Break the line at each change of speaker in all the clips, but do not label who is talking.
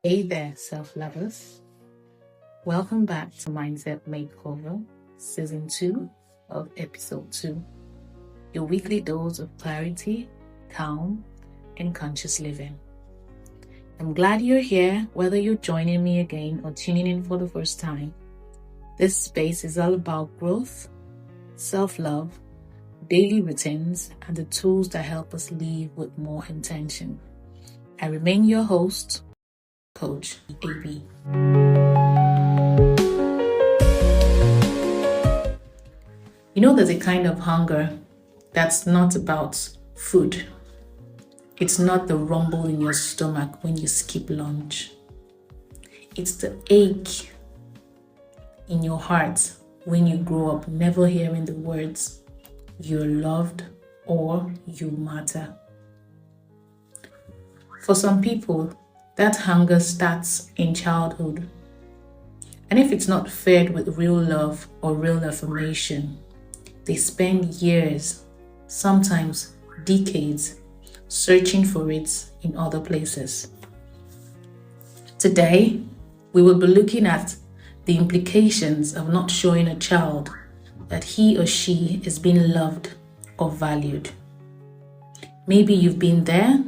Hey there, self-lovers. Welcome back to Mindset Makeover, Season 2 of Episode 2, your weekly dose of clarity, calm, and conscious living. I'm glad you're here, whether you're joining me again or tuning in for the first time. This space is all about growth, self-love, daily routines, and the tools that help us live with more intention. I remain your host, Coach Ebi. You know, there's a kind of hunger that's not about food. It's not the rumble in your stomach when you skip lunch. It's the ache in your heart when you grow up never hearing the words, "You're loved" or "You matter." For some people, that hunger starts in childhood. And if it's not fed with real love or real affirmation, they spend years, sometimes decades, searching for it in other places. Today, we will be looking at the implications of not showing a child that he or she is being loved or valued. Maybe you've been there.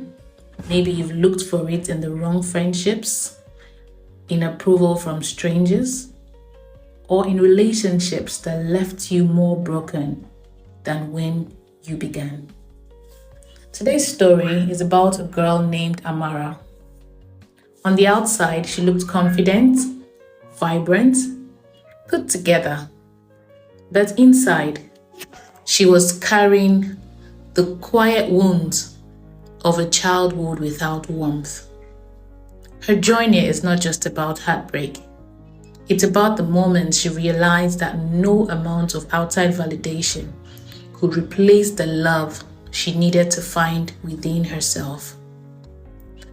Maybe you've looked for it in the wrong friendships, in approval from strangers, or in relationships that left you more broken than when you began. Today's story is about a girl named Amara. On the outside, she looked confident, vibrant, put together. But inside, she was carrying the quiet wounds of a childhood without warmth. Her journey is not just about heartbreak. It's about the moment she realized that no amount of outside validation could replace the love she needed to find within herself.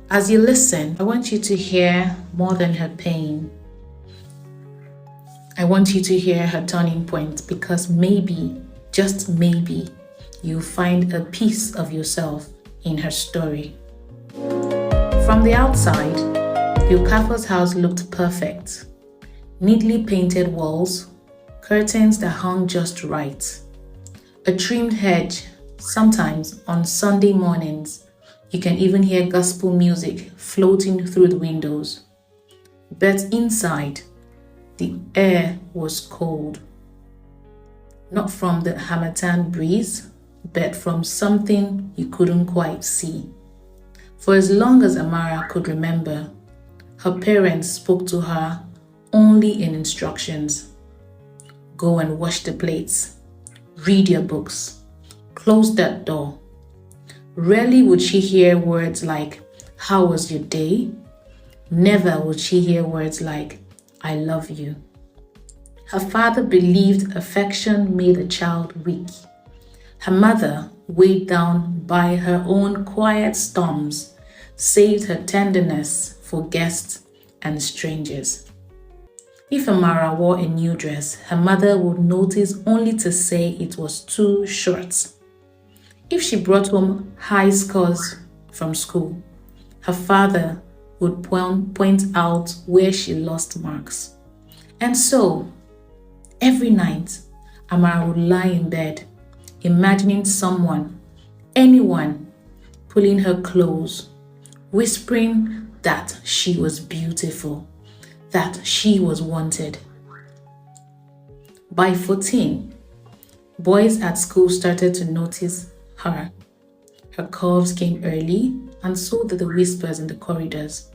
As you listen, I want you to hear more than her pain. I want you to hear her turning point, because maybe, just maybe, you'll find a piece of yourself in her story. From the outside, the Okafor's house looked perfect. Neatly painted walls, curtains that hung just right, a trimmed hedge. Sometimes on Sunday mornings, you can even hear gospel music floating through the windows. But inside, the air was cold. Not from the harmattan breeze, but from something you couldn't quite see. For as long as Amara could remember, her parents spoke to her only in instructions. Go and wash the plates, read your books, close that door. Rarely would she hear words like, "How was your day?" Never would she hear words like, "I love you." Her father believed affection made a child weak. Her mother, weighed down by her own quiet storms, saved her tenderness for guests and strangers. If Amara wore a new dress, her mother would notice only to say it was too short. If she brought home high scores from school, her father would point out where she lost marks. And so, every night, Amara would lie in bed, imagining someone, anyone, pulling her close, whispering that she was beautiful, that she was wanted. By 14, boys at school started to notice her. Her curves came early, and so did the whispers in the corridors.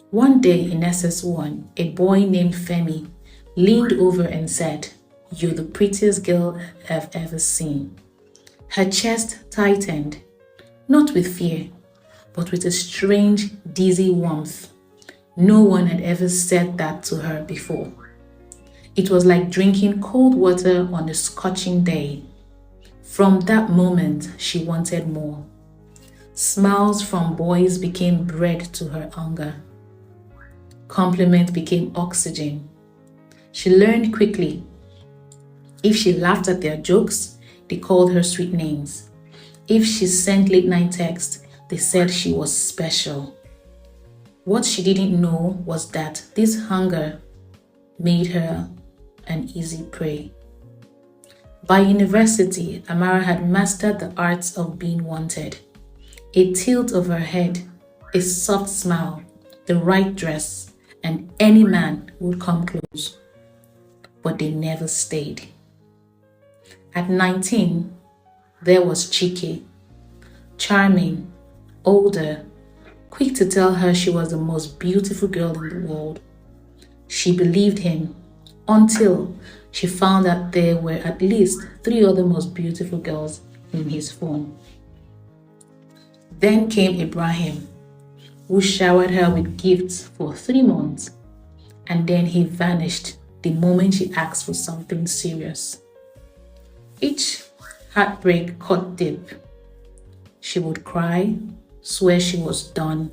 One day in SS1, a boy named Femi leaned over and said, "You're the prettiest girl I've ever seen." Her chest tightened, not with fear, but with a strange, dizzy warmth. No one had ever said that to her before. It was like drinking cold water on a scorching day. From that moment, she wanted more. Smiles from boys became bread to her hunger. Compliment became oxygen. She learned quickly. If she laughed at their jokes, they called her sweet names. If she sent late night texts, they said she was special. What she didn't know was that this hunger made her an easy prey. By university, Amara had mastered the arts of being wanted. A tilt of her head, a soft smile, the right dress, and any man would come close. But they never stayed. At 19, there was Chike, charming, older, quick to tell her she was the most beautiful girl in the world. She believed him until she found that there were at least 3 other most beautiful girls in his phone. Then came Ibrahim, who showered her with gifts for 3 months, and then he vanished the moment she asked for something serious. Each heartbreak cut deep. She would cry, swear she was done,